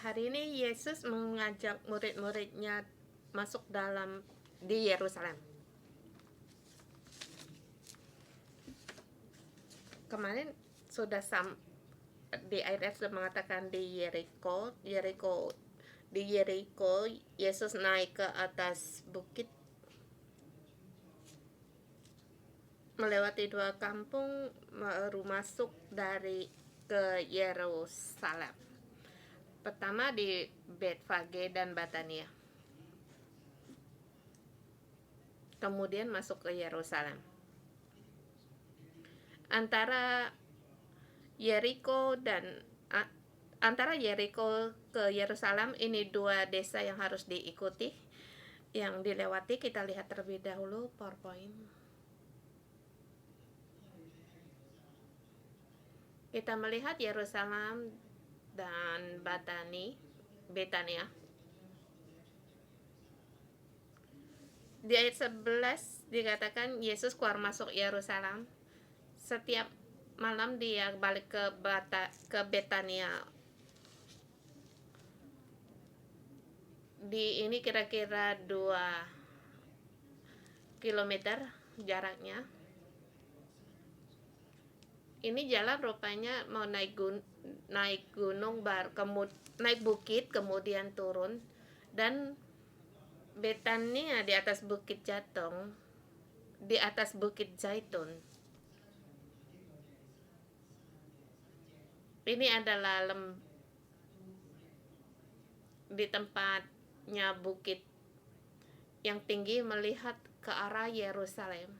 Hari ini Yesus mengajak murid-muridnya masuk di Yerusalem. Kemarin sudah di ayat sudah mengatakan di Yeriko, Yesus naik ke atas bukit melewati 2 kampung baru masuk ke Yerusalem. Pertama di Betfage dan Batania. Kemudian masuk ke Yerusalem. Antara Yeriko ke Yerusalem ini 2 desa yang harus diikuti, yang dilewati. Kita lihat terlebih dahulu PowerPoint. Kita melihat Yerusalem dan Betania. Di ayat 11 dikatakan Yesus keluar masuk Yerusalem. Setiap malam dia balik ke Betania. Di ini kira-kira 2 kilometer jaraknya. Ini jalan rupanya mau naik gunung, naik bukit kemudian turun, dan Betania di atas bukit Jatong, di atas bukit Zaitun. Ini adalah di tempatnya bukit yang tinggi melihat ke arah Yerusalem.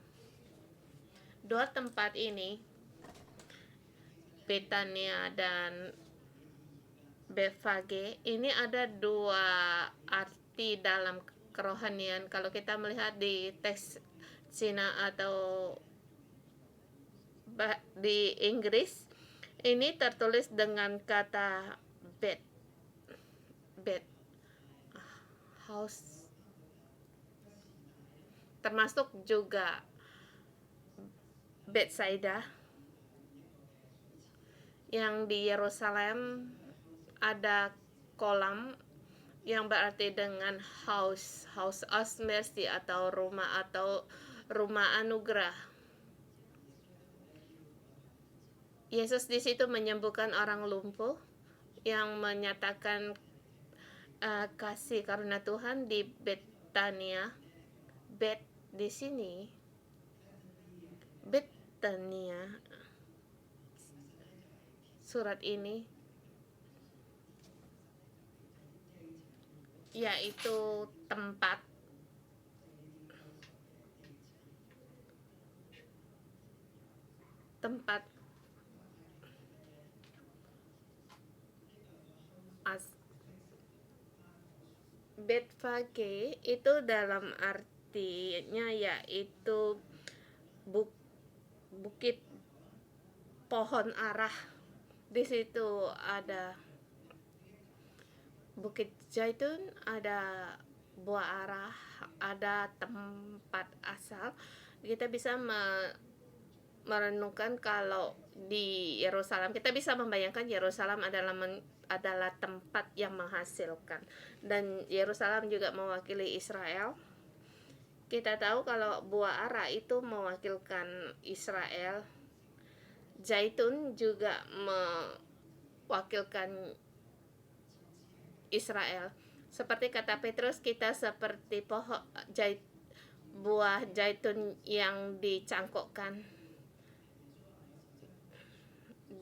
2 tempat ini, Betania dan Betfage, ini ada 2 arti dalam kerohanian. Kalau kita melihat di teks Cina atau di Inggris, ini tertulis dengan kata bed house, termasuk juga Betsaida. Yang di Yerusalem ada kolam yang berarti dengan house of mercy atau rumah anugerah. Yesus di situ menyembuhkan orang lumpuh yang menyatakan kasih karena Tuhan di Betania. Di sini Betania, surat ini yaitu tempat Betfage itu dalam artinya yaitu bukit pohon arah. Di situ ada bukit Zaitun, ada buah arah, ada tempat asal. Kita bisa merenungkan kalau di Yerusalem, kita bisa membayangkan Yerusalem adalah tempat yang menghasilkan, dan Yerusalem juga mewakili Israel. Kita tahu kalau buah ara itu mewakilkan Israel, zaitun juga mewakilkan Israel. Seperti kata Petrus, kita seperti buah zaitun yang dicangkokkan.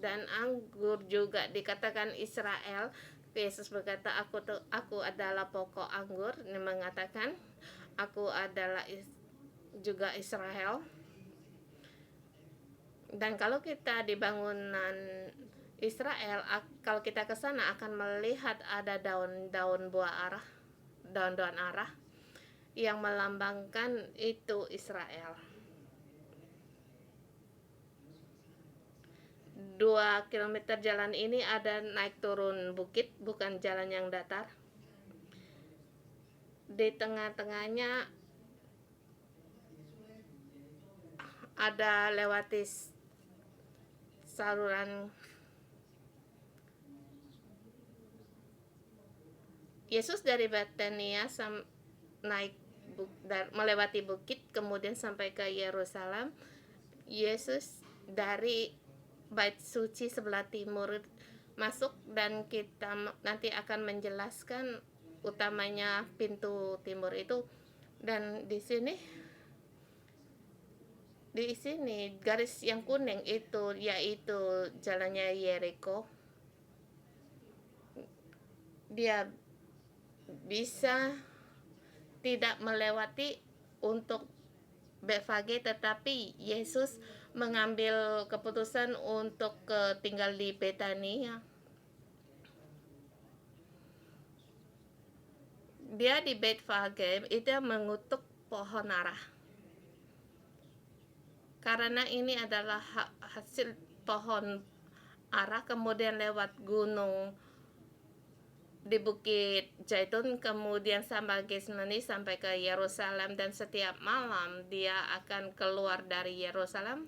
Dan anggur juga dikatakan Israel. Yesus berkata, aku adalah pokok anggur. Ini mengatakan aku adalah juga Israel. Dan kalau kita di bangunan Israel, kalau kita ke sana akan melihat ada daun-daun arah yang melambangkan itu Israel. 2 kilometer jalan ini ada naik turun bukit, bukan jalan yang datar. Di tengah-tengahnya ada lewati saluran Yesus dari Betania naik melewati bukit kemudian sampai ke Yerusalem. Yesus dari bait suci sebelah timur masuk, dan kita nanti akan menjelaskan utamanya pintu timur itu. Dan di sini garis yang kuning itu yaitu jalannya Yeriko. Dia bisa tidak melewati untuk Bethfage, tetapi Yesus mengambil keputusan untuk tinggal di Betania. Dia di Bethfage itu mengutuk pohon ara, karena ini adalah hasil pohon ara, kemudian lewat gunung di Bukit Zaitun, kemudian sampai Getsemani sampai ke Yerusalem, dan setiap malam dia akan keluar dari Yerusalem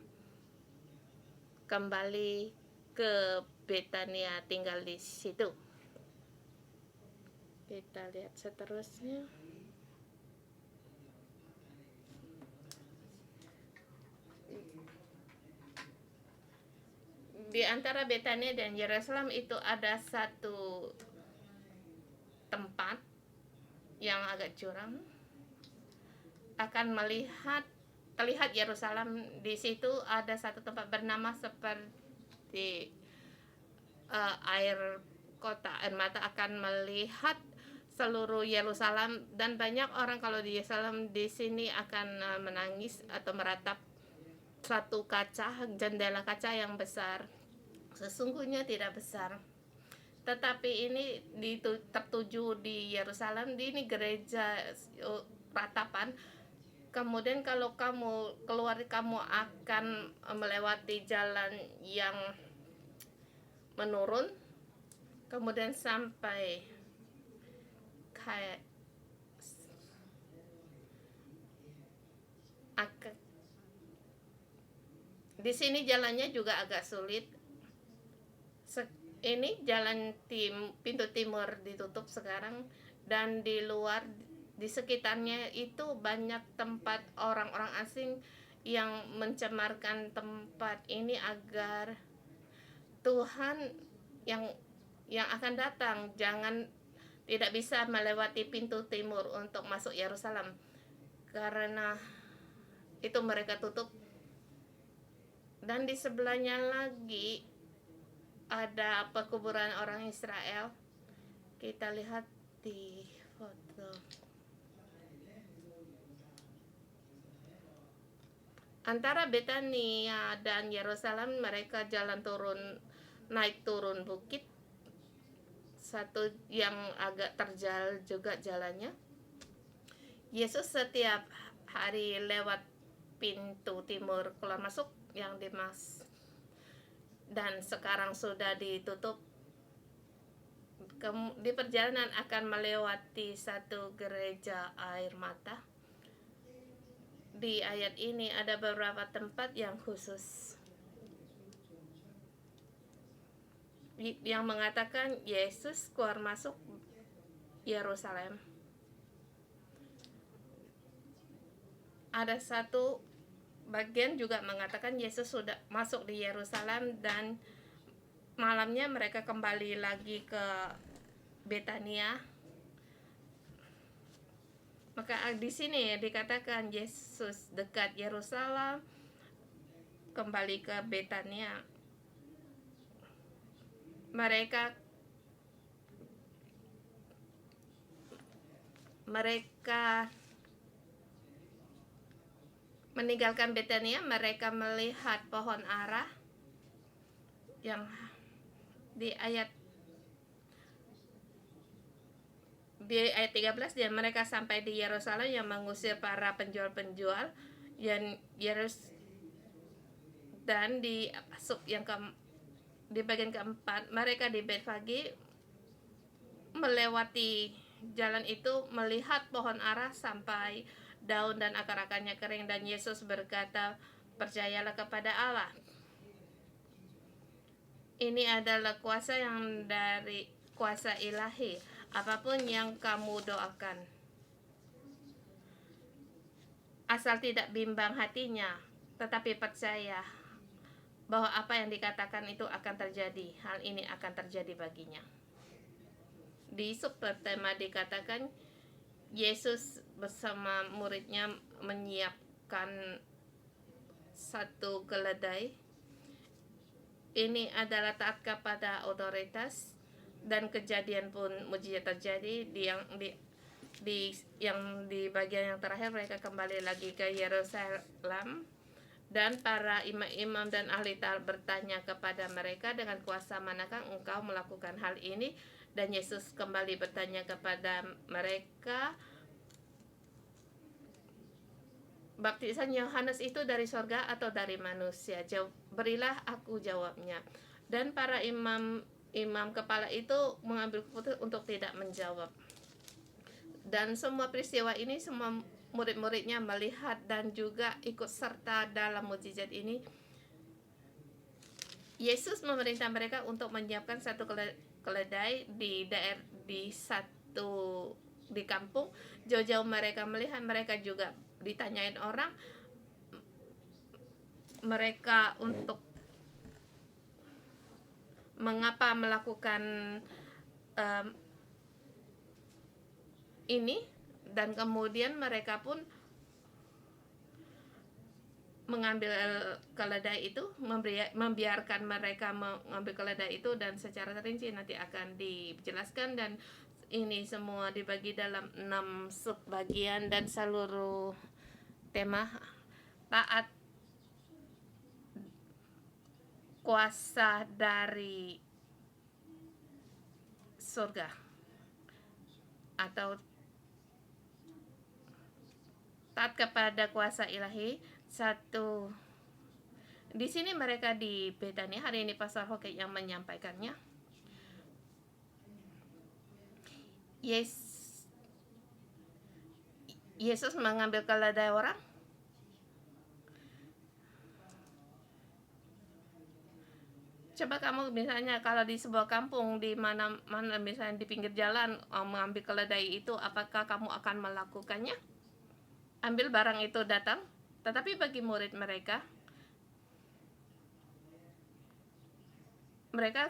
kembali ke Betania, tinggal di situ. Kita lihat seterusnya. Di antara Betania dan Yerusalem itu ada satu tempat yang agak curam. Akan terlihat Yerusalem. Di situ ada satu tempat bernama seperti air mata akan melihat seluruh Yerusalem, dan banyak orang kalau di Yerusalem di sini akan menangis atau meratap satu jendela kaca yang besar. Sesungguhnya tidak besar, tetapi ini tertuju di Yerusalem. Ini gereja ratapan. Kemudian kalau kamu keluar, kamu akan melewati jalan yang menurun, kemudian sampai kayak di sini jalannya juga agak sulit. Ini jalan pintu timur ditutup sekarang, dan di luar di sekitarnya itu banyak tempat orang-orang asing yang mencemarkan tempat ini agar Tuhan yang akan datang tidak bisa melewati pintu timur untuk masuk Yerusalem, karena itu mereka tutup. Dan di sebelahnya lagi ada pekuburan orang Israel. Kita lihat di foto. Antara Betania dan Yerusalem mereka naik turun bukit, satu yang agak terjal juga jalannya. Yesus setiap hari lewat pintu timur keluar masuk yang dan sekarang sudah ditutup. Di perjalanan akan melewati satu gereja air mata. Di ayat ini ada beberapa tempat yang khusus yang mengatakan Yesus keluar masuk Yerusalem. Ada satu bagian juga mengatakan Yesus sudah masuk di Yerusalem, dan malamnya mereka kembali lagi ke Betania. Maka di sini dikatakan Yesus dekat Yerusalem kembali ke Betania. Mereka meninggalkan Betania. Mereka melihat pohon ara yang di ayat 13, dan mereka sampai di Yerusalem yang mengusir para penjual-penjual dan di bagian keempat mereka di Bethfage melewati jalan itu, melihat pohon ara sampai daun dan akar-akarnya kering, dan Yesus berkata, percayalah kepada Allah. Ini adalah kuasa yang dari kuasa ilahi. Apapun yang kamu doakan, asal tidak bimbang hatinya, tetapi percaya bahwa apa yang dikatakan itu akan terjadi. Hal ini akan terjadi baginya. Di subtema dikatakan Yesus bersama muridnya menyiapkan satu keledai. Ini adalah taat kepada otoritas, dan kejadian pun mujizat terjadi di bagian yang terakhir. Mereka kembali lagi ke Yerusalem, dan para imam-imam dan ahli Taurat bertanya kepada mereka, dengan kuasa manakah engkau melakukan hal ini? Dan Yesus kembali bertanya kepada mereka, baptisan Yohanes itu dari sorga atau dari manusia? Berilah aku jawabnya. Dan para imam kepala itu mengambil keputusan untuk tidak menjawab. Dan semua peristiwa ini, semua murid-muridnya melihat dan juga ikut serta dalam mukjizat ini. Yesus memerintah mereka untuk menyiapkan satu keledai di kampung. Jauh-jauh mereka melihat, mereka juga ditanyain orang, mereka untuk mengapa melakukan ini, dan kemudian mereka pun mengambil keledai itu, membiarkan mereka mengambil keledai itu, dan secara terinci nanti akan dijelaskan. Dan ini semua dibagi dalam 6 subbagian, dan seluruh tema taat kuasa dari surga atau taat kepada kuasa ilahi. Satu, di sini mereka di Betania. Hari ini Pastor Hoke yang menyampaikannya. Yesus mengambil keledai orang. Coba kamu misalnya kalau di sebuah kampung, di mana misalnya di pinggir jalan, mengambil keledai itu, apakah kamu akan melakukannya? Ambil barang itu datang. Tetapi bagi murid mereka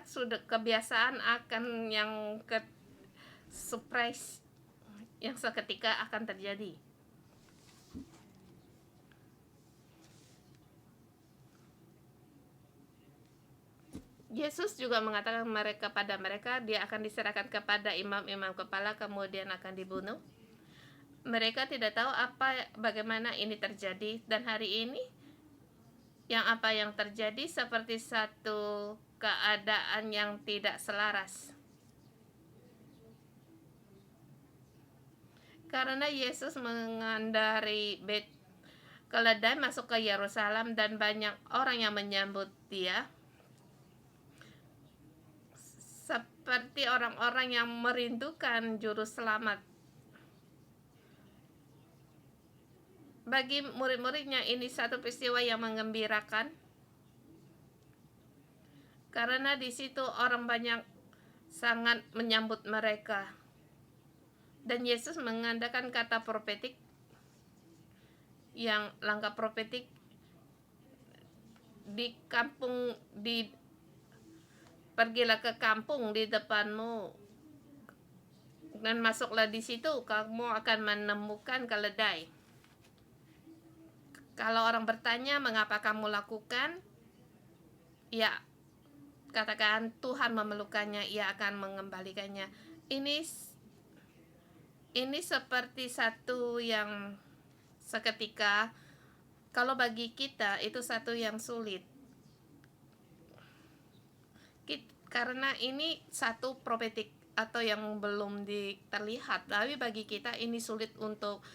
sudah kebiasaan akan yang surprise yang seketika akan terjadi. Yesus juga mengatakan pada mereka, dia akan diserahkan kepada imam-imam kepala, kemudian akan dibunuh. Mereka tidak tahu bagaimana ini terjadi, dan hari ini apa yang terjadi seperti satu keadaan yang tidak selaras. Karena Yesus mengendarai keledai masuk ke Yerusalem, dan banyak orang yang menyambut dia, seperti orang-orang yang merindukan juru selamat. Bagi murid-muridnya ini satu peristiwa yang menggembirakan, karena di situ orang banyak sangat menyambut mereka. Dan Yesus mengandalkan kata profetik, yang langkah profetik di kampung, pergilah ke kampung di depanmu dan masuklah di situ, kamu akan menemukan keledai. Kalau orang bertanya mengapa kamu lakukan, ya katakan Tuhan memerlukannya, ia akan mengembalikannya. Ini seperti satu yang seketika, kalau bagi kita itu satu yang sulit, karena ini satu profetik atau yang belum terlihat. Tapi bagi kita ini sulit untuk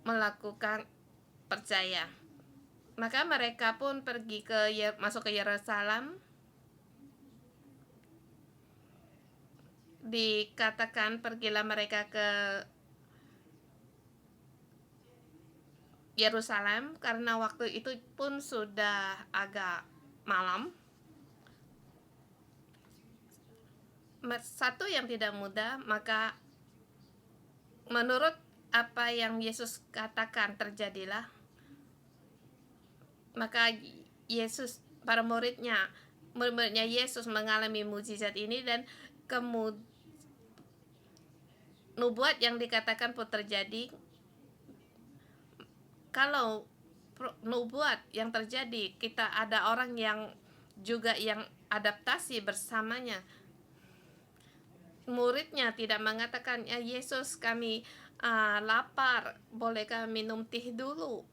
melakukan percaya. Maka mereka pun masuk ke Yerusalem. Dikatakan pergilah mereka ke Yerusalem, karena waktu itu pun sudah agak malam. satu yang tidak mudah, maka menurut apa yang Yesus katakan terjadilah. Maka Yesus, para murid-muridnya Yesus mengalami mujizat ini, dan nubuat yang dikatakan pun terjadi. Kalau nubuat yang terjadi, kita ada orang yang juga yang adaptasi bersamanya. Muridnya tidak mengatakan, ya Yesus, kami lapar, bolehkah minum teh dulu?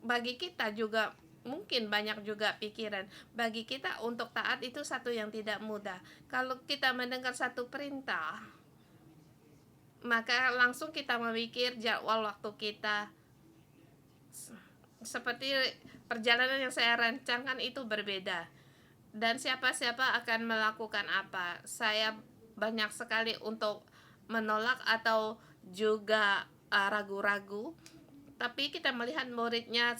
Bagi kita juga mungkin banyak juga pikiran. Bagi kita untuk taat itu satu yang tidak mudah. Kalau kita mendengar satu perintah, maka langsung kita memikir jadwal waktu kita. Seperti perjalanan yang saya rancangkan itu berbeda, dan siapa-siapa akan melakukan apa. Saya banyak sekali untuk menolak atau juga ragu-ragu, tapi kita melihat muridnya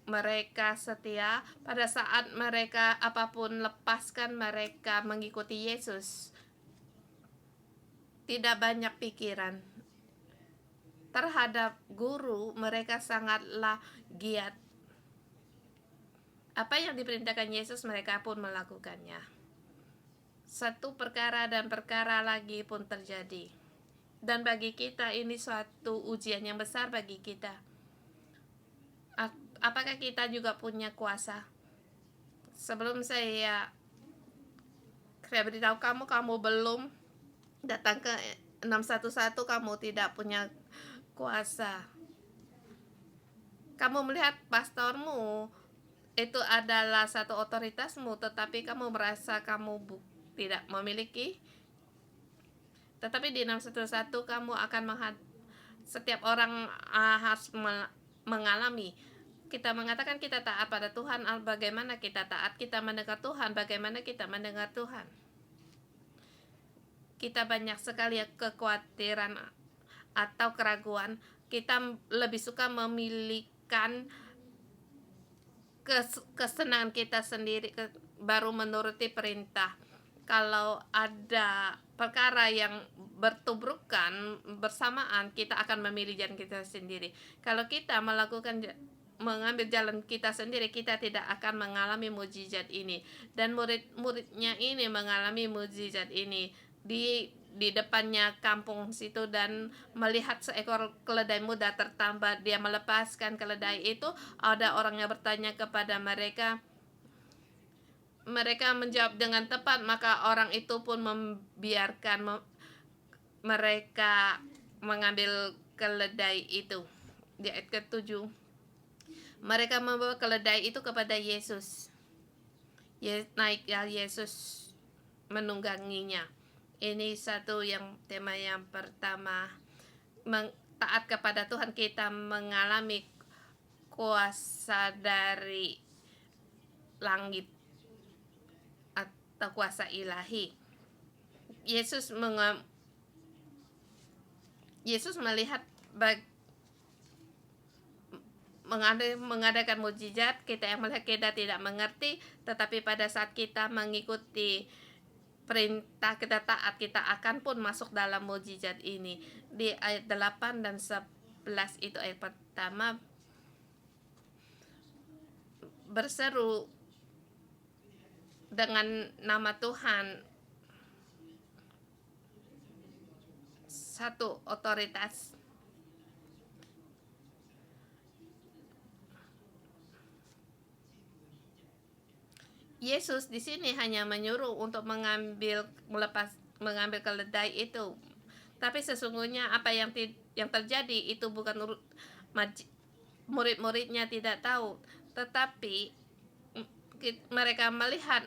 mereka setia. Pada saat mereka apapun lepaskan, mereka mengikuti Yesus. Tidak banyak pikiran terhadap guru, mereka sangatlah giat. Apa yang diperintahkan Yesus, mereka pun melakukannya. Satu perkara dan perkara lagi pun terjadi. Dan bagi kita ini suatu ujian yang besar bagi kita. Apakah kita juga punya kuasa? Sebelum saya beritahu kamu belum datang ke 611, kamu tidak punya kuasa. Kamu melihat pastormu itu adalah satu otoritasmu, tetapi kamu merasa kamu tidak memiliki. Tetapi di 611 kamu akan setiap orang harus mengalami. Kita mengatakan kita taat pada Tuhan, bagaimana kita taat? Kita mendengar Tuhan, bagaimana kita mendengar Tuhan? Kita banyak sekali kekhawatiran atau keraguan. Kita lebih suka memilihkan kesenangan kita sendiri, baru menuruti perintah. Kalau ada perkara yang bertubrukan bersamaan, kita akan memilih jalan kita sendiri. Kalau kita mengambil jalan kita sendiri, kita tidak akan mengalami mujizat ini. Dan murid-muridnya ini mengalami mujizat ini di depannya kampung situ, dan melihat seekor keledai muda tertambat. Dia melepaskan keledai itu. Ada orang yang bertanya kepada mereka. Mereka menjawab dengan tepat, maka orang itu pun membiarkan mereka mengambil keledai itu. Di ayat ke-7, mereka membawa keledai itu kepada Yesus. Naiklah Yesus menungganginya. Ini satu tema yang pertama. Taat kepada Tuhan, kita mengalami kuasa dari langit atau kuasa ilahi. Yesus melihat mengadakan mujizat. Kita yang melihat, kita tidak mengerti, tetapi pada saat kita mengikuti perintah, kita taat, kita akan pun masuk dalam mujizat ini. Di ayat 8 dan 11 itu ayat pertama, berseru dengan nama Tuhan, satu otoritas. Yesus di sini hanya menyuruh untuk mengambil keledai itu, tapi sesungguhnya apa yang terjadi itu bukan murid-muridnya tidak tahu, tetapi mereka melihat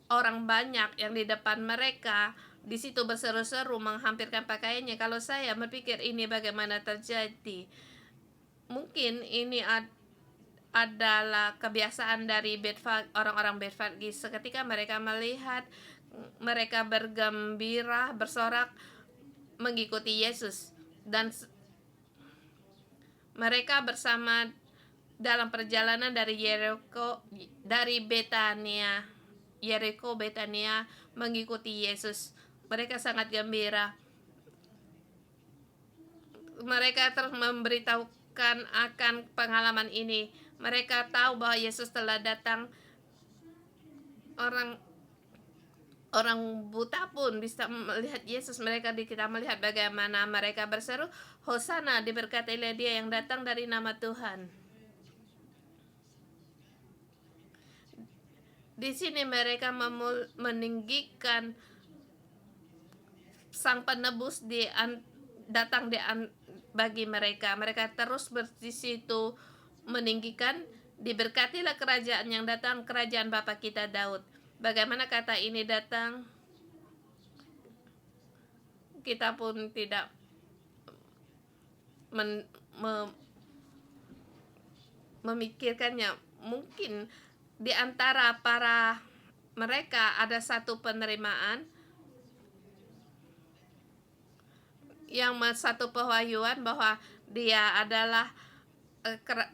orang banyak yang di depan mereka di situ berseru-seru menghampirkan pakaiannya. Kalau saya berpikir ini bagaimana terjadi, mungkin ini adalah kebiasaan dari orang-orang Betfage. Seketika mereka melihat, mereka bergembira, bersorak mengikuti Yesus, dan mereka bersama dalam perjalanan dari Yeriko, Betania, mengikuti Yesus. Mereka sangat gembira. Mereka terus memberitahukan akan pengalaman ini. Mereka tahu bahwa Yesus telah datang. Orang buta pun bisa melihat Yesus. Kita melihat bagaimana mereka berseru, Hosana, diberkatilah Dia yang datang dari nama Tuhan. Di sini mereka meninggikan Sang Penebus datang bagi mereka. Mereka terus di situ meninggikan, diberkatilah kerajaan yang datang, kerajaan Bapa kita Daud. Bagaimana kata ini datang, kita pun tidak memikirkannya. Mungkin di antara para mereka ada satu penerimaan, yang satu pewahyuan bahwa dia adalah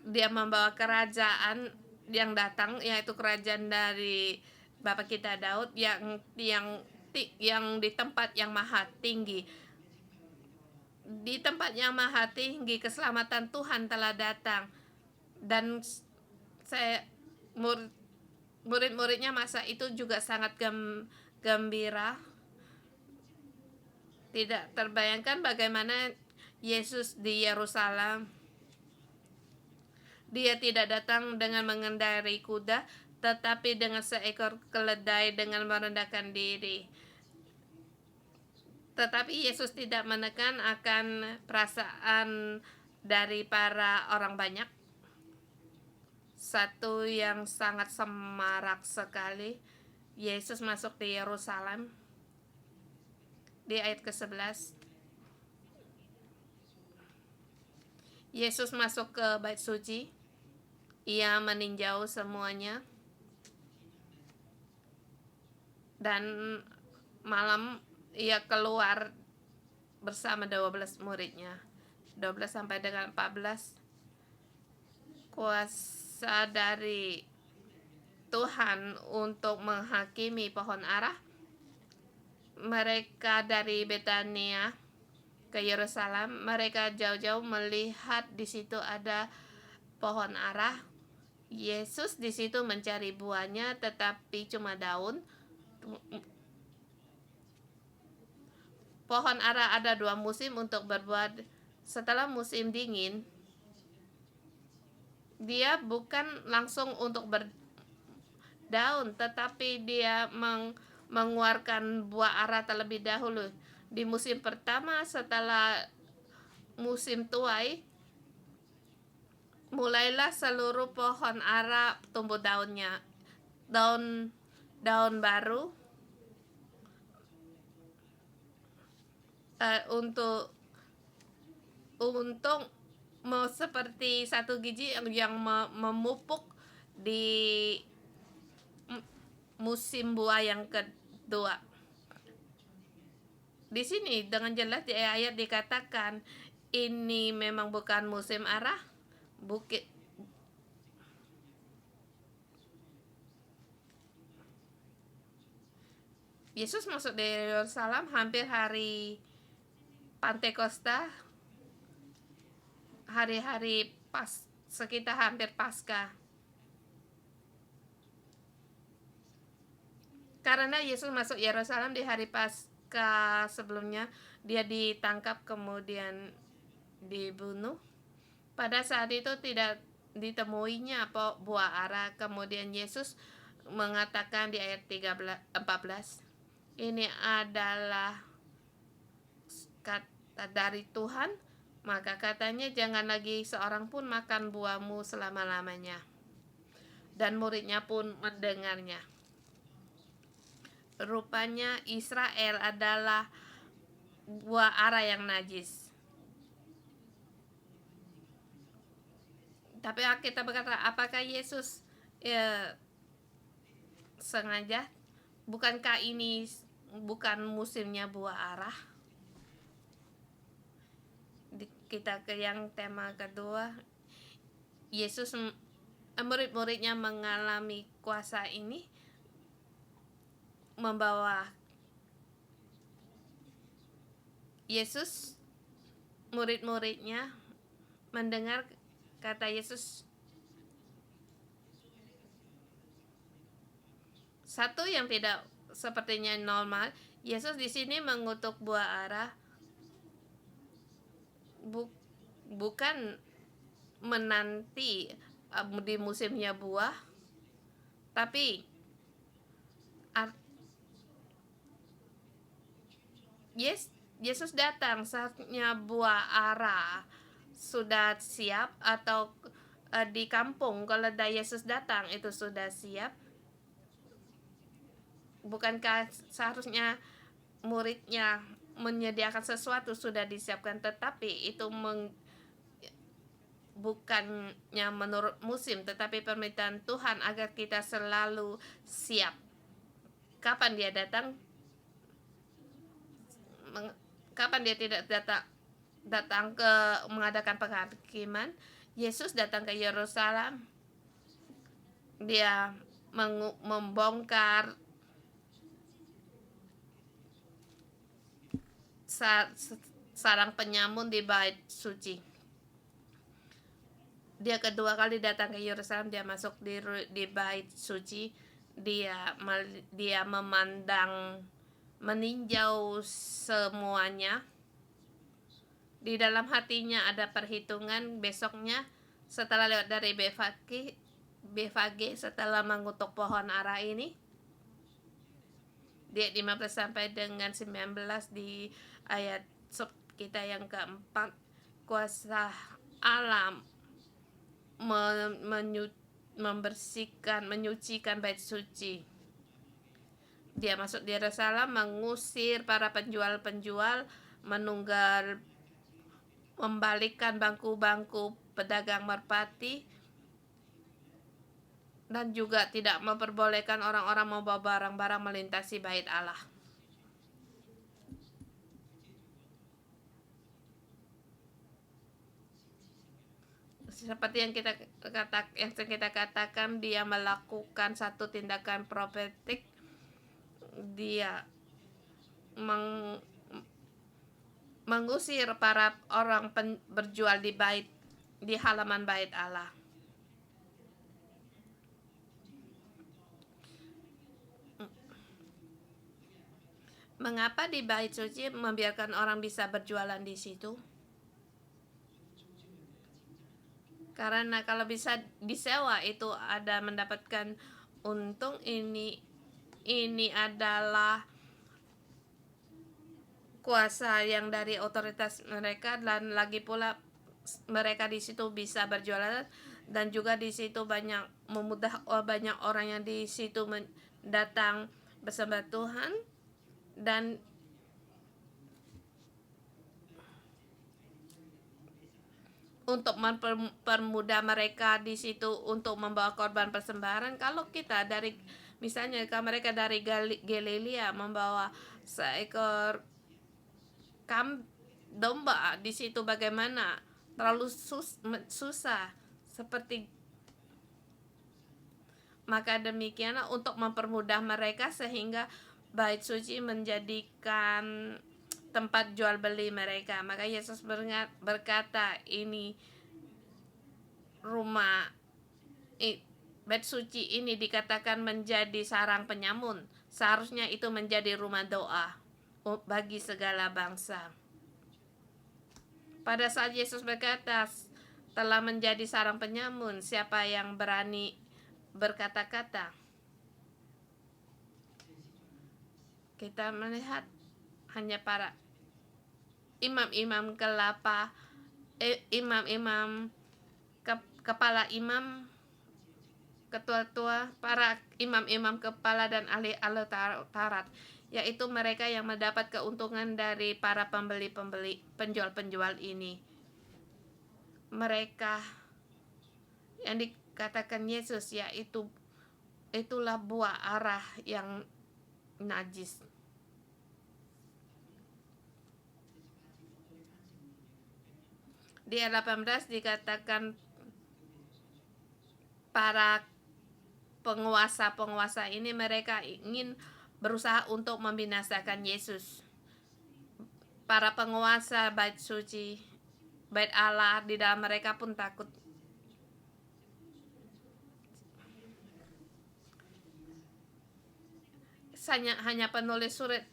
dia membawa kerajaan yang datang, yaitu kerajaan dari Bapa kita Daud yang di tempat yang maha tinggi. Di tempat yang maha tinggi keselamatan Tuhan telah datang, dan murid-muridnya masa itu juga sangat gembira. Tidak terbayangkan bagaimana Yesus di Yerusalem. Dia tidak datang dengan mengendarai kuda, tetapi dengan seekor keledai, dengan merendahkan diri. Tetapi Yesus tidak menekan akan perasaan dari para orang banyak. Satu yang sangat semarak sekali, Yesus masuk di Yerusalem. Di ayat ke-11, Yesus masuk ke bait suci. Ia meninjau semuanya, dan malam ia keluar bersama 12 muridnya. 12 sampai dengan 14. Kuasa dari Tuhan untuk menghakimi pohon ara. Mereka dari Betania ke Yerusalem. Mereka jauh-jauh melihat di situ ada pohon ara. Yesus di situ mencari buahnya, tetapi cuma daun. Pohon ara ada 2 musim untuk berbuah. Setelah musim dingin, dia bukan langsung untuk berdaun, tetapi dia mengeluarkan buah ara terlebih dahulu. Di musim pertama setelah musim tuai, mulailah seluruh pohon ara tumbuh daunnya, daun baru. Untuk seperti satu gigi yang memupuk di musim buah yang kedua. Di sini dengan jelas di ayat dikatakan ini memang bukan musim ara. Yesus masuk di Yerusalem hampir hari Pantekosta, hari-hari sekitar hampir Paskah. Karena Yesus masuk Yerusalem di hari Paskah sebelumnya, dia ditangkap kemudian dibunuh. Pada saat itu tidak ditemuinya buah ara. Kemudian Yesus mengatakan di ayat 14, ini adalah kata dari Tuhan, maka katanya jangan lagi seorang pun makan buahmu selama-lamanya. Dan muridnya pun mendengarnya. Rupanya Israel adalah buah ara yang najis. Tapi kita berkata, apakah Yesus sengaja? Bukankah ini bukan musimnya buah ara? Kita ke yang tema kedua, Yesus, murid-muridnya mengalami kuasa ini. membawa Yesus, murid-muridnya mendengar kata Yesus. Satu yang tidak sepertinya normal, Yesus di sini mengutuk buah ara, bukan menanti di musimnya buah, tapi Yesus datang saatnya buah ara sudah siap, atau di kampung kalau Yesus datang itu sudah siap. Bukankah seharusnya muridnya menyediakan sesuatu sudah disiapkan, tetapi itu bukannya menurut musim, tetapi permintaan Tuhan agar kita selalu siap. Kapan dia datang? Kapan dia tidak datang ke mengadakan penghakiman? Yesus datang ke Yerusalem. Dia membongkar sarang penyamun di bait suci. Dia kedua kali datang ke Yerusalem, dia masuk di bait suci. Dia memandang, meninjau semuanya. Di dalam hatinya ada perhitungan. Besoknya setelah lewat dari BVG, setelah mengutuk pohon ara ini, di 15 sampai dengan 19 di ayat kita yang keempat, kuasa alam membersihkan, menyucikan bait suci. Dia masuk di Yerusalem, mengusir para penjual-penjual, menunggal, membalikkan bangku-bangku pedagang merpati, dan juga tidak memperbolehkan orang-orang membawa barang-barang melintasi bait Allah. Seperti yang kita katakan, dia melakukan satu tindakan profetik. Dia mengusir para orang berjual di halaman bait Allah. Mengapa di bait suci membiarkan orang bisa berjualan di situ? Karena kalau bisa disewa itu ada mendapatkan untung. Ini adalah kuasa yang dari otoritas mereka, dan lagi pula mereka di situ bisa berjualan, dan juga di situ banyak orang yang di situ datang bersembah Tuhan, dan untuk mempermudah mereka di situ untuk membawa korban persembahan. Kalau kita misalnya mereka dari Galilea membawa seekor domba di situ, bagaimana? Terlalu susah. Maka demikian untuk mempermudah mereka, sehingga bait suci menjadikan tempat jual beli mereka. Maka Yesus berkata, ini bait suci ini dikatakan menjadi sarang penyamun. Seharusnya itu menjadi rumah doa bagi segala bangsa. Pada saat Yesus berkata telah menjadi sarang penyamun, siapa yang berani berkata-kata? Kita melihat hanya para imam-imam kepala imam, ketua-tua, para imam-imam kepala dan ahli Taurat, yaitu mereka yang mendapat keuntungan dari para penjual-penjual ini. Mereka yang dikatakan Yesus, yaitu itulah buah ara yang najis. Di ayat 18 dikatakan para penguasa ini mereka ingin berusaha untuk membinasakan Yesus. Para penguasa bait suci, bait Allah di dalam mereka pun takut. Hanya penulis surat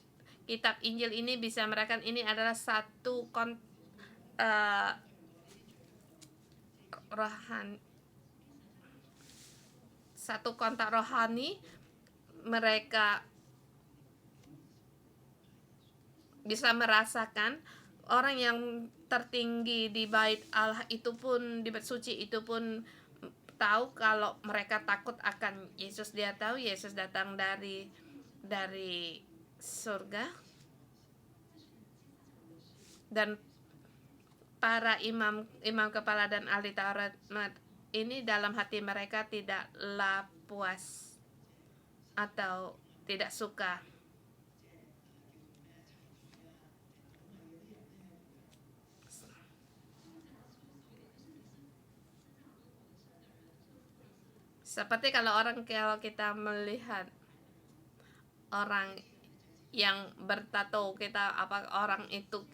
kitab Injil ini bisa merasakan ini adalah satu satu kontak rohani. Mereka bisa merasakan orang yang tertinggi di bait Allah itu pun, di bait suci itu pun tahu kalau mereka takut akan Yesus. Dia tahu Yesus datang dari surga, dan para imam kepala dan ahli Taurat ini dalam hati mereka tidaklah puas atau tidak suka. Seperti kalau kita melihat orang yang bertato, orang itu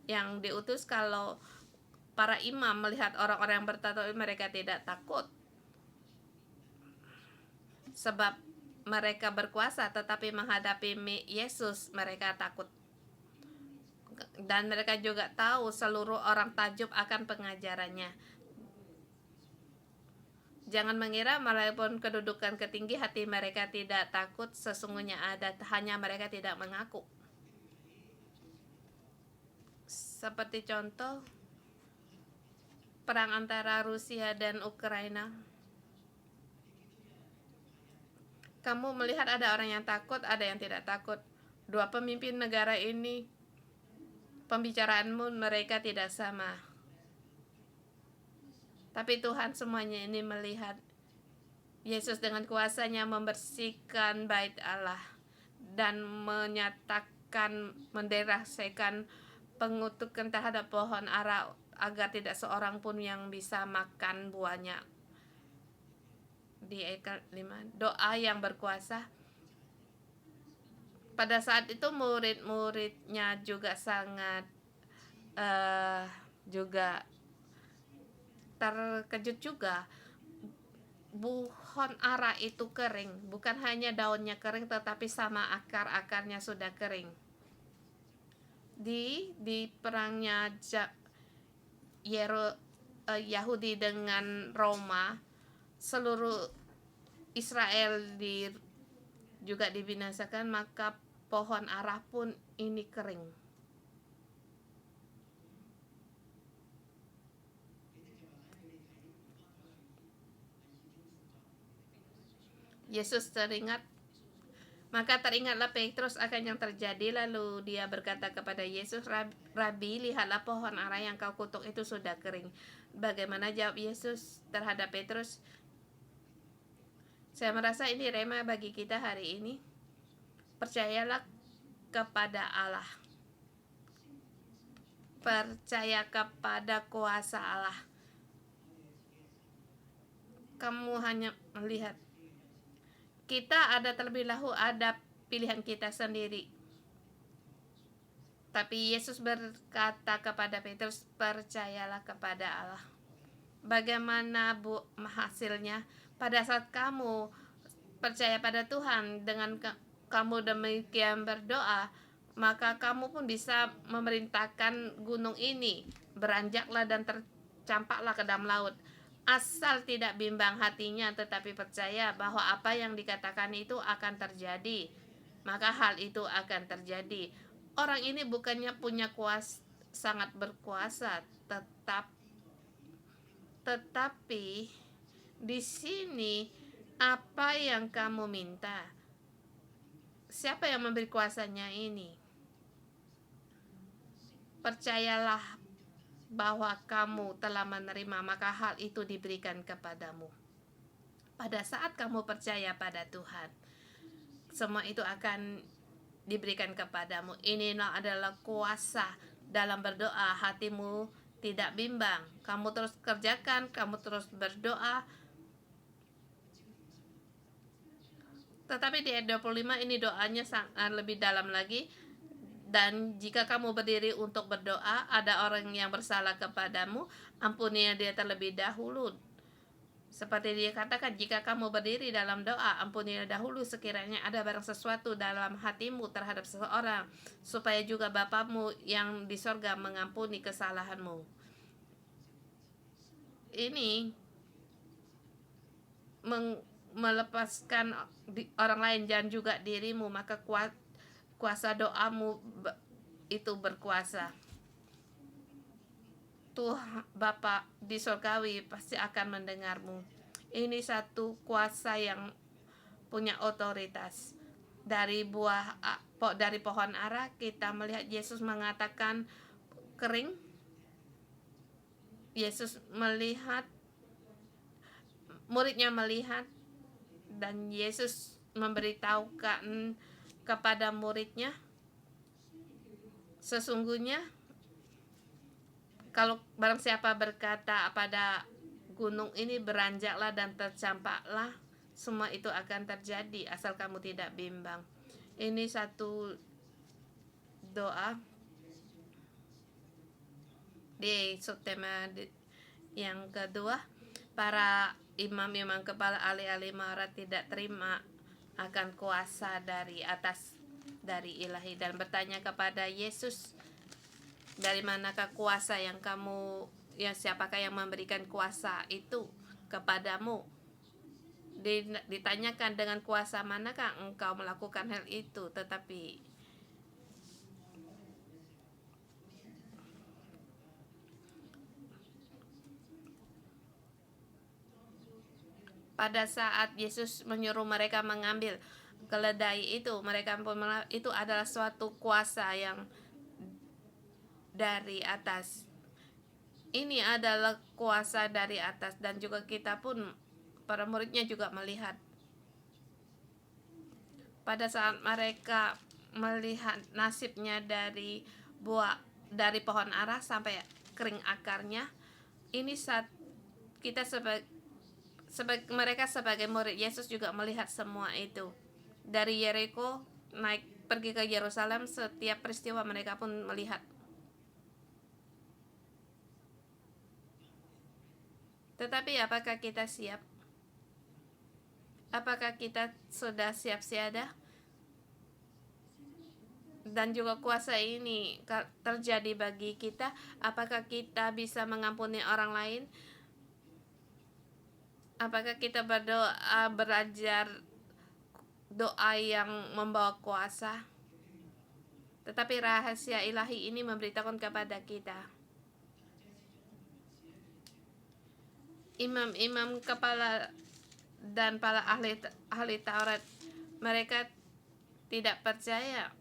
yang diutus. Kalau para imam melihat orang-orang yang bertato, mereka tidak takut sebab mereka berkuasa, tetapi menghadapi Yesus mereka takut. Dan mereka juga tahu seluruh orang takjub akan pengajarannya. Jangan mengira walaupun kedudukan ketinggi hati mereka tidak takut, sesungguhnya ada, hanya mereka tidak mengaku. Seperti contoh perang antara Rusia dan Ukraina. Kamu melihat ada orang yang takut, ada yang tidak takut. Dua pemimpin negara ini, pembicaraanmu mereka tidak sama. Tapi Tuhan semuanya ini melihat Yesus dengan kuasanya membersihkan bait Allah dan menyatakan, mendeklarasikan pengutukan terhadap pohon ara agar tidak seorang pun yang bisa makan buahnya. Di ayat 5, doa yang berkuasa. Pada saat itu murid-muridnya juga sangat juga terkejut juga. Pohon ara itu kering, bukan hanya daunnya kering tetapi sama akar-akarnya sudah kering. Di perangnya Yahudi dengan Roma, seluruh Israel juga dibinasakan, maka pohon ara pun ini kering. Yesus teringatlah Petrus akan yang terjadi. Lalu dia berkata kepada Yesus, Rabi, lihatlah pohon ara yang kau kutuk itu sudah kering. Bagaimana jawab Yesus terhadap Petrus? Saya merasa ini rema bagi kita hari ini. Percayalah kepada Allah. Percaya kepada kuasa Allah. Kamu hanya melihat, kita ada terlebih dahulu, ada pilihan kita sendiri. Tapi Yesus berkata kepada Petrus, percayalah kepada Allah. Bagaimana hasilnya? Pada saat kamu percaya pada Tuhan, dengan kamu demikian berdoa, maka kamu pun bisa memerintahkan gunung ini, beranjaklah dan tercampaklah ke dalam laut. Asal tidak bimbang hatinya, tetapi percaya bahwa apa yang dikatakan itu akan terjadi, maka hal itu akan terjadi. Orang ini bukannya punya kuasa, sangat berkuasa, tetapi di sini apa yang kamu minta? Siapa yang memberi kuasanya ini? Percayalah bahwa kamu telah menerima, maka hal itu diberikan kepadamu. Pada saat kamu percaya pada Tuhan, semua itu akan diberikan kepadamu. Inilah adalah kuasa dalam berdoa. Hatimu tidak bimbang. Kamu terus kerjakan, kamu terus berdoa. Tetapi di ayat 25 ini doanya sangat lebih dalam lagi. Dan jika kamu berdiri untuk berdoa, ada orang yang bersalah kepadamu, ampuninya dia terlebih dahulu. Seperti dia katakan, jika kamu berdiri dalam doa, ampunilah dahulu sekiranya ada barang sesuatu dalam hatimu terhadap seseorang, supaya juga Bapamu yang di sorga mengampuni kesalahanmu. Ini melepaskan orang lain dan juga dirimu, maka kuasa doamu itu berkuasa. Tuhan Bapa di sorgawi pasti akan mendengarmu. Ini satu kuasa yang punya otoritas. Dari pohon ara kita melihat Yesus mengatakan kering. Yesus melihat, muridnya melihat, dan Yesus memberitahukan kepada muridnya, sesungguhnya kalau barang siapa berkata pada gunung ini beranjaklah dan tercampaklah, semua itu akan terjadi asal kamu tidak bimbang. Ini satu doa di subtema yang kedua. Para imam-imam kepala ahli-ahli Taurat tidak terima akan kuasa dari atas, dari ilahi, dan bertanya kepada Yesus, dari manakah kuasa yang kamu, ya siapakah yang memberikan kuasa itu kepadamu? Ditanyakan, dengan kuasa manakah engkau melakukan hal itu? Tetapi pada saat Yesus menyuruh mereka mengambil keledai itu, mereka pun itu adalah suatu kuasa yang dari atas. Ini adalah kuasa dari atas, dan juga kita pun, para muridnya juga melihat. Pada saat mereka melihat nasibnya dari pohon ara sampai kering akarnya, ini saat kita mereka sebagai murid Yesus juga melihat semua itu. Dari Yeriko naik pergi ke Yerusalem, setiap peristiwa mereka pun melihat. Tetapi apakah kita siap? Apakah kita sudah siap siaga? Dan juga kuasa ini terjadi bagi kita, apakah kita bisa mengampuni orang lain? Apakah kita berdoa, belajar doa yang membawa kuasa? Tetapi rahasia ilahi ini memberitakan kepada kita, imam-imam kepala dan para ahli Taurat, mereka tidak percaya.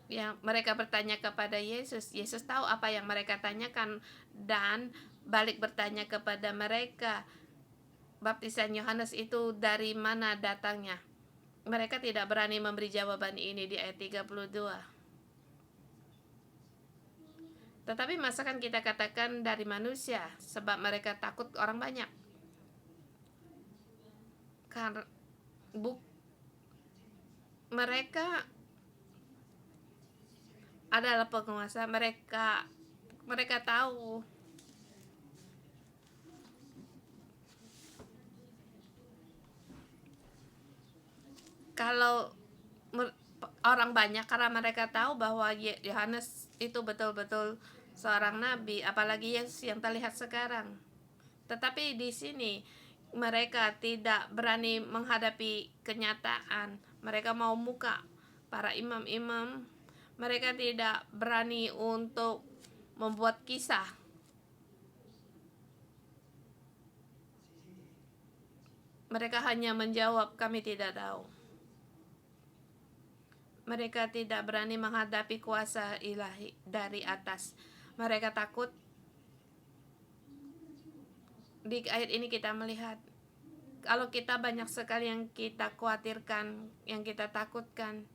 Yang mereka bertanya kepada Yesus, Yesus tahu apa yang mereka tanyakan dan balik bertanya kepada mereka, baptisan Yohanes itu dari mana datangnya? Mereka tidak berani memberi jawaban ini di ayat 32. Tetapi masakan kita katakan dari manusia, sebab mereka takut orang banyak. Karena mereka adalah penguasa, mereka tahu kalau orang banyak, karena mereka tahu bahwa Yohanes itu betul-betul seorang nabi, apalagi Yesus yang terlihat sekarang. Tetapi di sini mereka tidak berani menghadapi kenyataan. Mereka mau muka para imam-imam. Mereka tidak berani untuk membuat kisah. Mereka hanya menjawab, kami tidak tahu. Mereka tidak berani menghadapi kuasa ilahi dari atas. Mereka takut. Di ayat ini kita melihat, kalau kita banyak sekali yang kita khawatirkan, yang kita takutkan,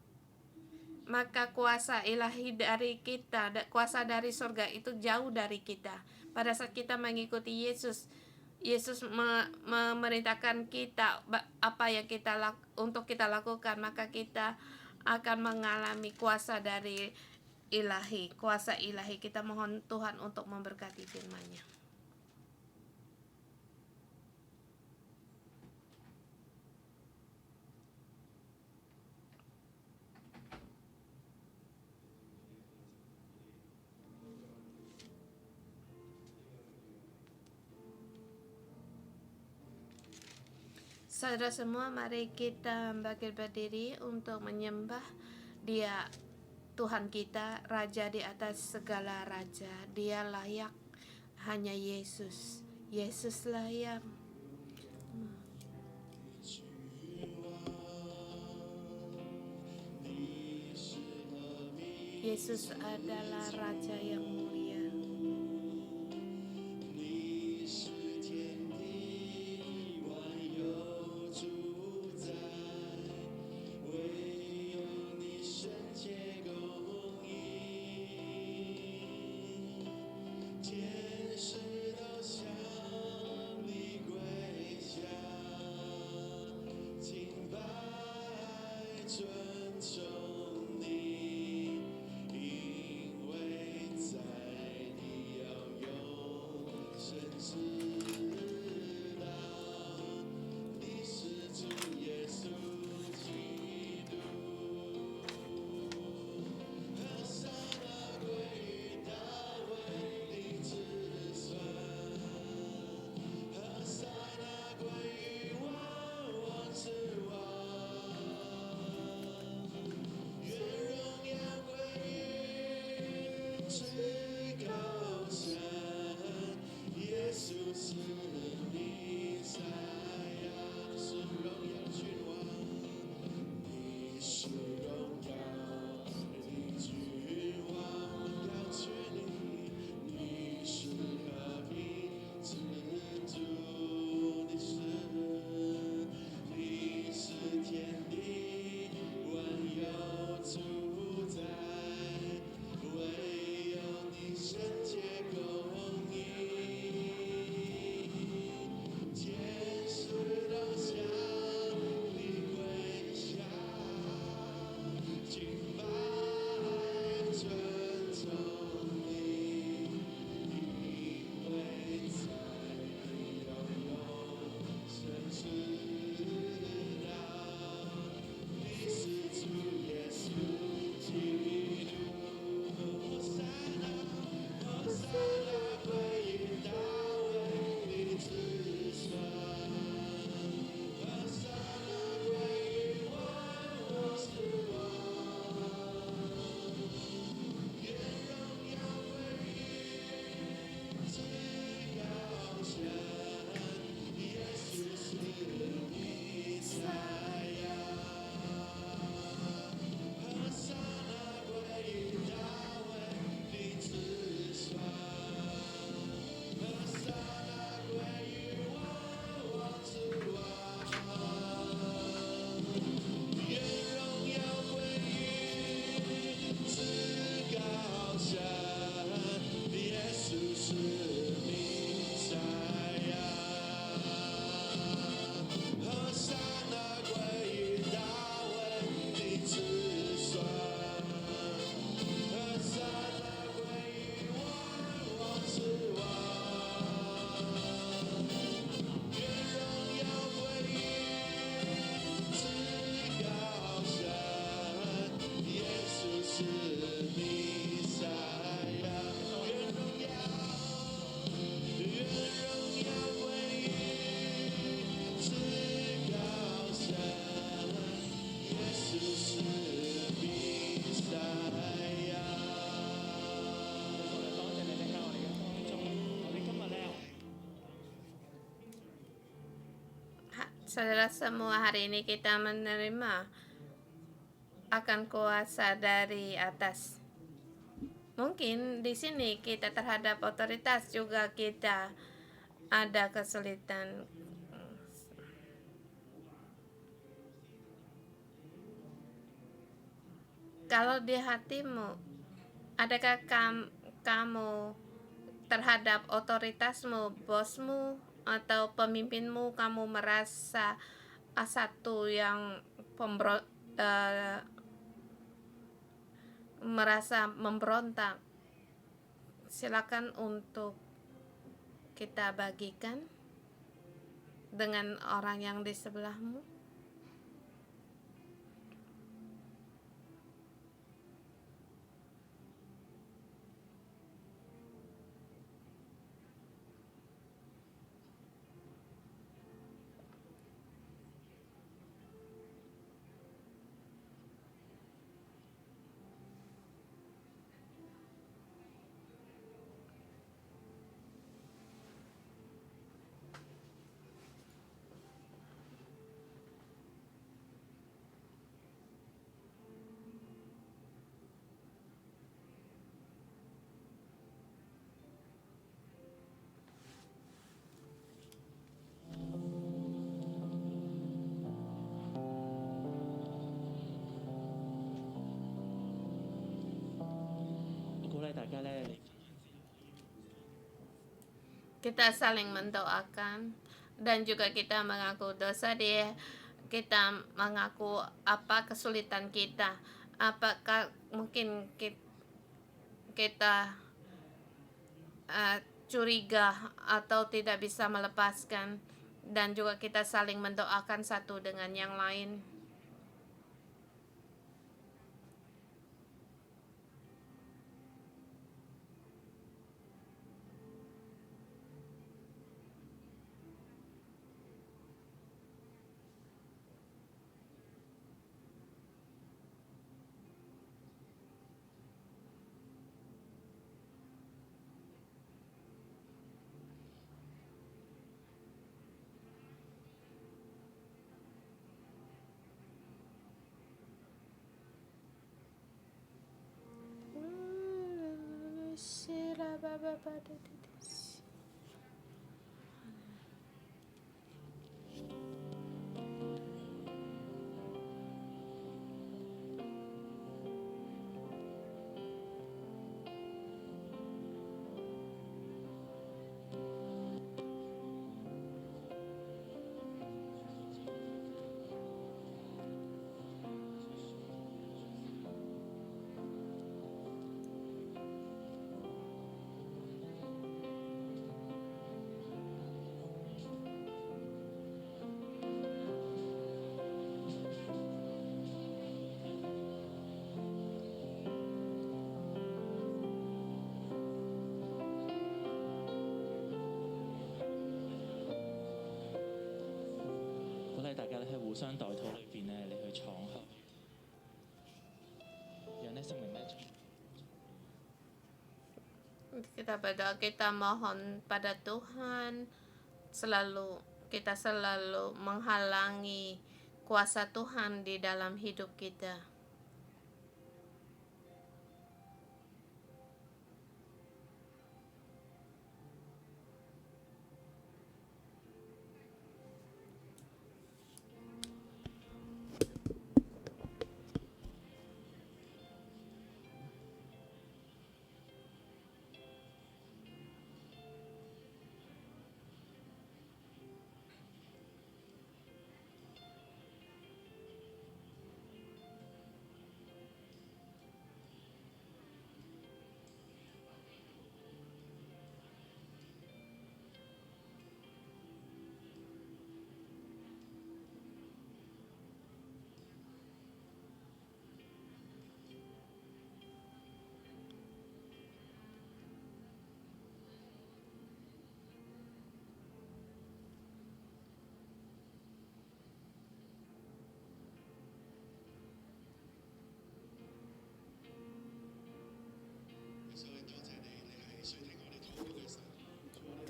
maka kuasa ilahi dari kita, kuasa dari surga itu jauh dari kita. Pada saat kita mengikuti Yesus, Yesus memerintahkan kita apa yang untuk kita lakukan, maka kita akan mengalami kuasa dari ilahi, kuasa ilahi. Kita mohon Tuhan untuk memberkati firman-Nya. Saudara semua, mari kita bangkit berdiri untuk menyembah Dia, Tuhan kita, Raja di atas segala raja. Dia layak, hanya Yesus. Yesus layak. Yesus adalah Raja yang mulia. Saudara semua, hari ini kita menerima akan kuasa dari atas. Mungkin di sini kita terhadap otoritas juga kita ada kesulitan. Kalau di hatimu, adakah kamu terhadap otoritasmu, bosmu, atau pemimpinmu kamu merasa satu yang merasa memberontak, silakan untuk kita bagikan dengan orang yang di sebelahmu. Kita saling mendoakan dan juga kita mengaku dosa dia. Kita mengaku apa kesulitan kita. Apakah mungkin kita curiga atau tidak bisa melepaskan, dan juga kita saling mendoakan satu dengan yang lain. Kita berdoa, kita mohon pada Tuhan kita selalu menghalangi kuasa Tuhan di dalam hidup kita.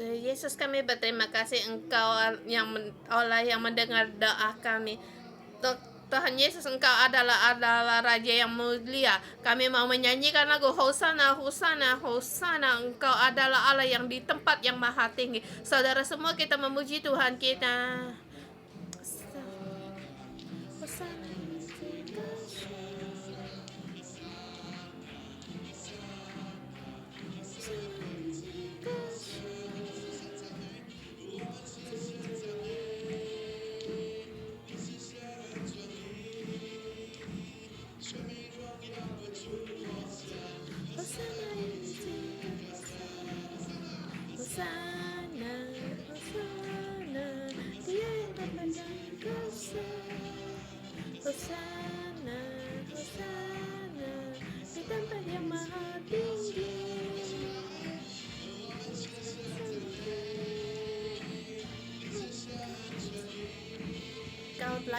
Yesus, kami berterima kasih Engkau Allah yang mendengar doa kami. Tuhan Yesus, Engkau adalah Raja yang mulia. Kami mau menyanyikan lagu Hosana, Hosana, Hosana. Engkau adalah Allah yang di tempat yang maha tinggi. Saudara semua, kita memuji Tuhan kita. Hosana.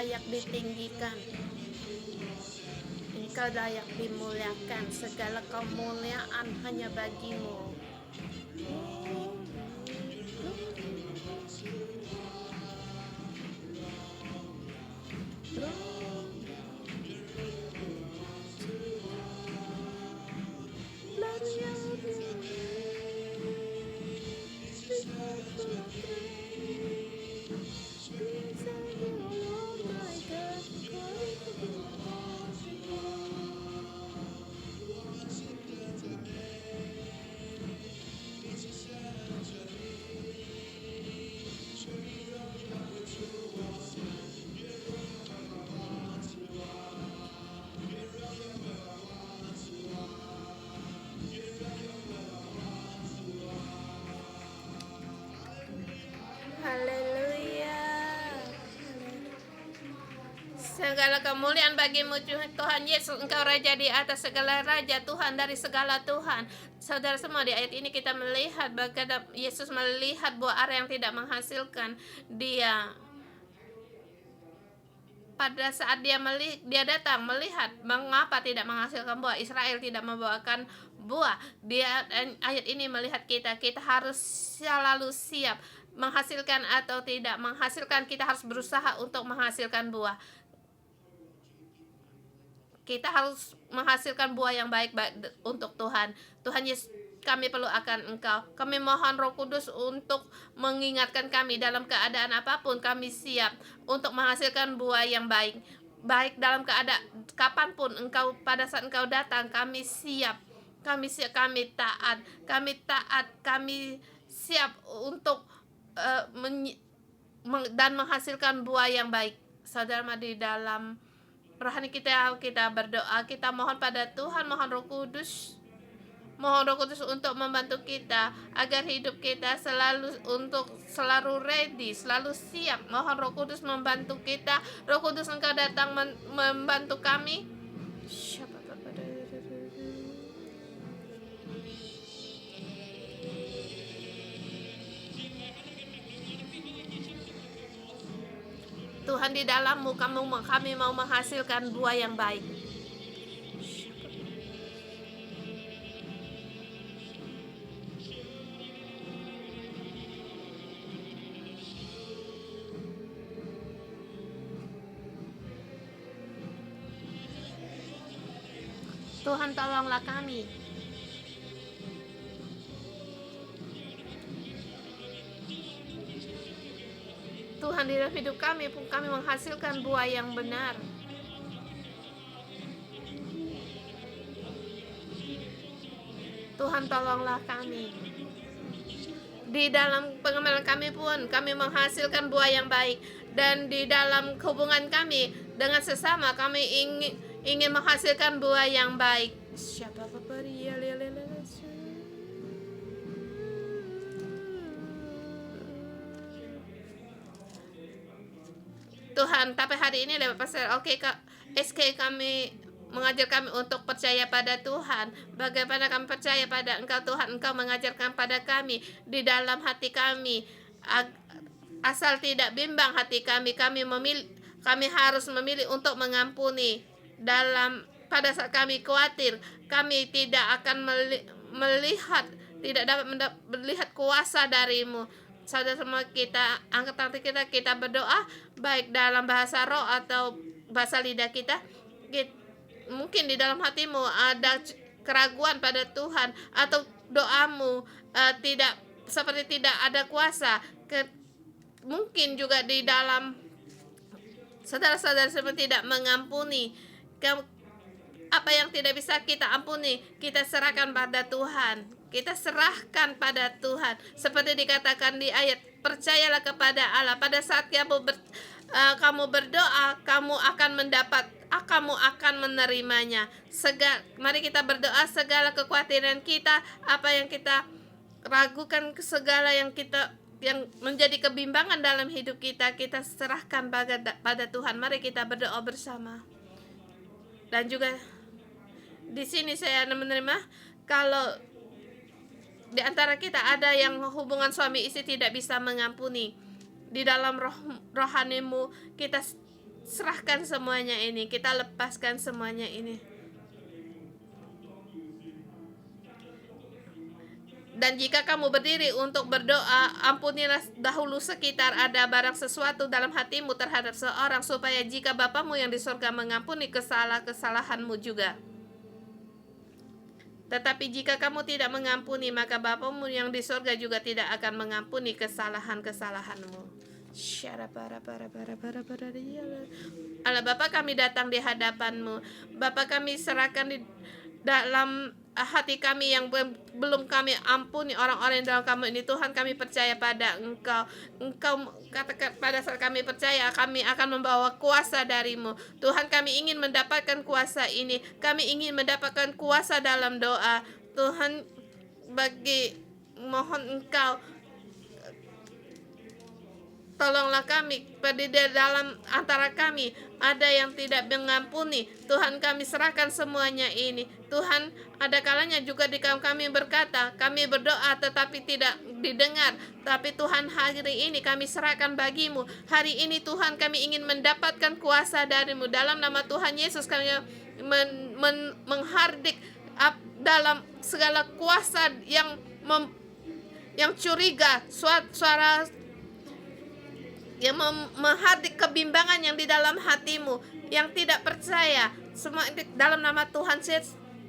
layak ditinggikan, Engkau layak dimuliakan. Segala kemuliaan hanya bagimu. Haleluya. Segala kemuliaan bagimu Tuhan Yesus, Engkau Raja di atas segala raja, Tuhan dari segala Tuhan. Saudara semua, di ayat ini kita melihat bagaimana Yesus melihat buah ara yang tidak menghasilkan. Dia pada saat dia datang melihat mengapa tidak menghasilkan buah, Israel tidak membawakan buah. Ayat ini melihat kita harus selalu siap menghasilkan atau tidak menghasilkan. Kita harus berusaha untuk menghasilkan buah. Kita harus menghasilkan buah yang baik untuk Tuhan. Tuhan Yesus, kami perlu akan Engkau. Kami mohon Roh Kudus untuk mengingatkan kami dalam keadaan apapun. Kami siap untuk menghasilkan buah yang baik. Baik dalam keadaan kapanpun Engkau, pada saat Engkau datang, kami siap. Kami siap, kami taat. Kami siap untuk dan menghasilkan buah yang baik. Saudara, di dalam rohani kita berdoa, kita mohon pada Tuhan, mohon Roh Kudus untuk membantu kita agar hidup kita selalu ready, selalu siap. Mohon Roh Kudus membantu kita. Roh Kudus, Engkau datang membantu kami. Tuhan, di dalam-Mu kami mau menghasilkan buah yang baik. Tuhan, tolonglah kami. Tuhan, di dalam hidup kami pun kami menghasilkan buah yang benar. Tuhan, tolonglah kami. Di dalam pengamalan kami pun kami menghasilkan buah yang baik. Dan di dalam hubungan kami dengan sesama, kami ingin menghasilkan buah yang baik. Siapa Tuhan, tapi hari ini lewat pasal SK kami mengajar kami untuk percaya pada Tuhan. Bagaimana kami percaya pada Engkau Tuhan? Engkau mengajarkan pada kami di dalam hati kami, asal tidak bimbang hati kami harus memilih untuk mengampuni. Pada saat kami khawatir, kami tidak akan tidak dapat melihat kuasa dari-Mu. Saudara semua, kita angkat tangan kita berdoa, baik dalam bahasa roh atau bahasa lidah kita. Mungkin di dalam hatimu ada keraguan pada Tuhan, atau doamu tidak ada kuasa. Mungkin juga di dalam saudara-saudara semua tidak mengampuni. Apa yang tidak bisa kita ampuni, kita serahkan pada Tuhan. Kita serahkan pada Tuhan. Seperti dikatakan di ayat, percayalah kepada Allah. Pada saat kamu berdoa, kamu akan menerimanya. Mari kita berdoa, segala kekhawatiran kita, apa yang kita ragukan, segala yang menjadi kebimbangan dalam hidup kita serahkan pada Tuhan. Mari kita berdoa bersama. Dan juga di sini saya menerima, kalau di antara kita ada yang hubungan suami istri tidak bisa mengampuni, di dalam rohanimu kita serahkan semuanya ini, kita lepaskan semuanya ini. Dan jika kamu berdiri untuk berdoa, ampunilah dahulu sekitar ada barang sesuatu dalam hatimu terhadap seorang, supaya jika Bapamu yang di surga mengampuni kesalahanmu juga. Tetapi jika kamu tidak mengampuni, maka Bapamu yang di surga juga tidak akan mengampuni kesalahanmu. Allah Bapa, kami datang di hadapan-Mu. Bapa, kami serahkan di dalam hati kami yang belum kami ampuni orang-orang yang dalam kami ini. Tuhan, kami percaya pada Engkau. Engkau katakan pada saat kami percaya, kami akan membawa kuasa dari-Mu. Tuhan, kami ingin mendapatkan kuasa ini. Kami ingin mendapatkan kuasa dalam doa. Tuhan, mohon Engkau tolonglah kami, pada dalam antara kami ada yang tidak mengampuni. Tuhan, kami serahkan semuanya ini. Tuhan, ada kalanya juga di kaum kami berkata, kami berdoa tetapi tidak didengar. Tapi Tuhan, hari ini kami serahkan bagi-Mu. Hari ini Tuhan, kami ingin mendapatkan kuasa dari-Mu. Dalam nama Tuhan Yesus kami menghardik dalam segala kuasa yang curiga, suara yang menghardik kebimbangan yang di dalam hatimu, yang tidak percaya. Semua dalam nama Tuhan saya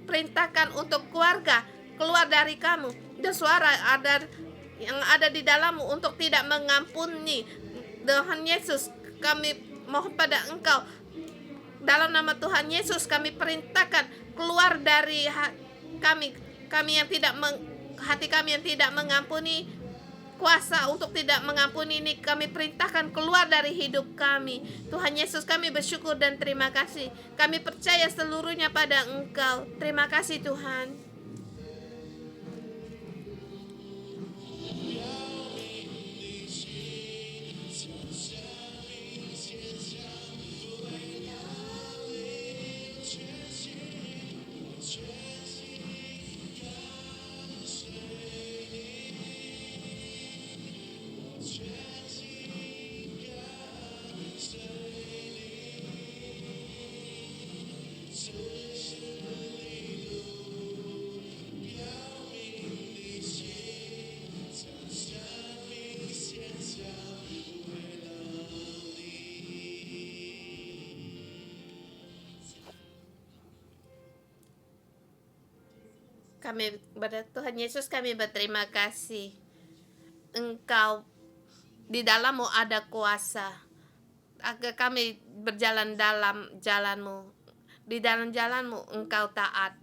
perintahkan untuk keluarga keluar dari kamu, dan suara yang ada di dalammu untuk tidak mengampuni. Tuhan Yesus, kami mohon pada Engkau, dalam nama Tuhan Yesus kami perintahkan keluar dari kami yang tidak hati kami yang tidak mengampuni. Kuasa untuk tidak mengampuni ini kami perintahkan keluar dari hidup kami. Tuhan Yesus, kami bersyukur dan terima kasih. Kami percaya seluruhnya pada Engkau. Terima kasih Tuhan. Kami pada Tuhan Yesus kami berterima kasih. Engkau di dalam-Mu ada kuasa agar kami berjalan dalam jalan-Mu. Di dalam jalan-Mu Engkau taat,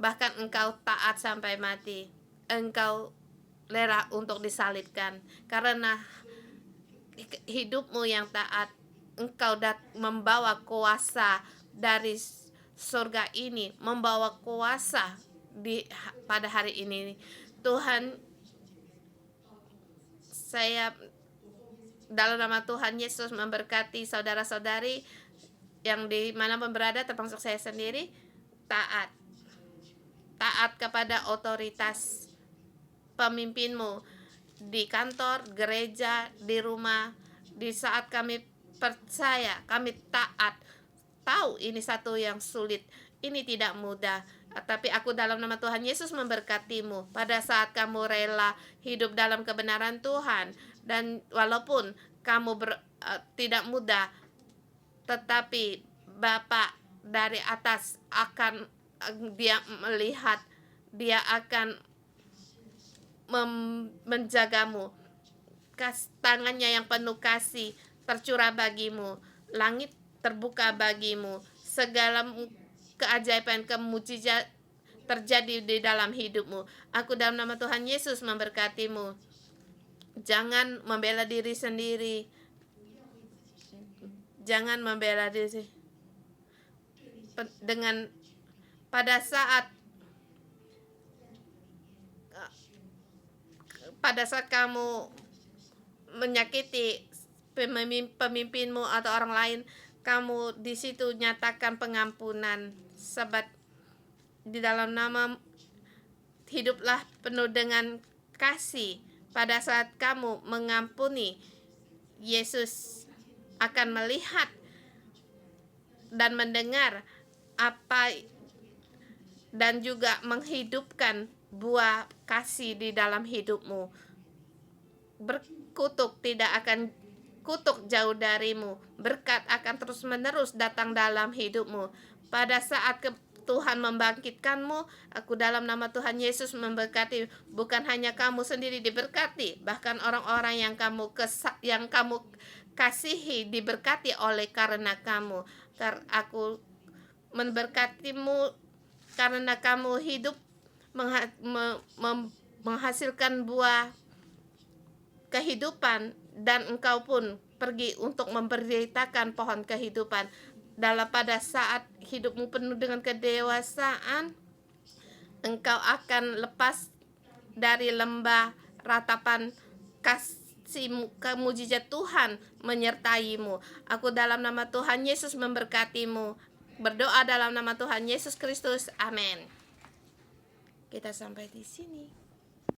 bahkan Engkau taat sampai mati. Engkau rela untuk disalibkan karena hidupmu yang taat. Engkau membawa kuasa dari surga ini, membawa kuasa pada hari ini. Tuhan, saya dalam nama Tuhan Yesus memberkati saudara-saudari yang di mana pun berada, termasuk saya sendiri, taat kepada otoritas pemimpinmu di kantor, gereja, di rumah. Di saat kami percaya, kami taat. Tahu ini satu yang sulit, ini tidak mudah, tapi aku dalam nama Tuhan Yesus memberkatimu pada saat kamu rela hidup dalam kebenaran Tuhan. Dan walaupun kamu tidak mudah, tetapi Bapa dari atas akan dia melihat, dia akan menjagamu. Tangannya yang penuh kasih tercurah bagimu, langit terbuka bagimu, segala keajaiban, kemujizat terjadi di dalam hidupmu. Aku dalam nama Tuhan Yesus memberkatimu. Jangan membela diri sendiri. Jangan membela diri. Pada saat kamu menyakiti pemimpinmu atau orang lain, kamu di situ nyatakan pengampunan. Sebab di dalam nama, hiduplah penuh dengan kasih. Pada saat kamu mengampuni, Yesus akan melihat dan mendengar apa dan juga menghidupkan buah kasih di dalam hidupmu. Berkutuk tidak akan kutuk jauh darimu. Berkat akan terus-menerus datang dalam hidupmu. Pada saat Tuhan membangkitkanmu, aku dalam nama Tuhan Yesus memberkati. Bukan hanya kamu sendiri diberkati, bahkan orang-orang yang kamu kasihi diberkati oleh karena kamu. Aku memberkatimu karena kamu hidup menghasilkan buah kehidupan, dan engkau pun pergi untuk memberitakan pohon kehidupan. Pada saat hidupmu penuh dengan kedewasaan, engkau akan lepas dari lembah ratapan kasih, mujizat Tuhan menyertaimu. Aku dalam nama Tuhan Yesus memberkatimu. Berdoa dalam nama Tuhan Yesus Kristus. Amin. Kita sampai di sini.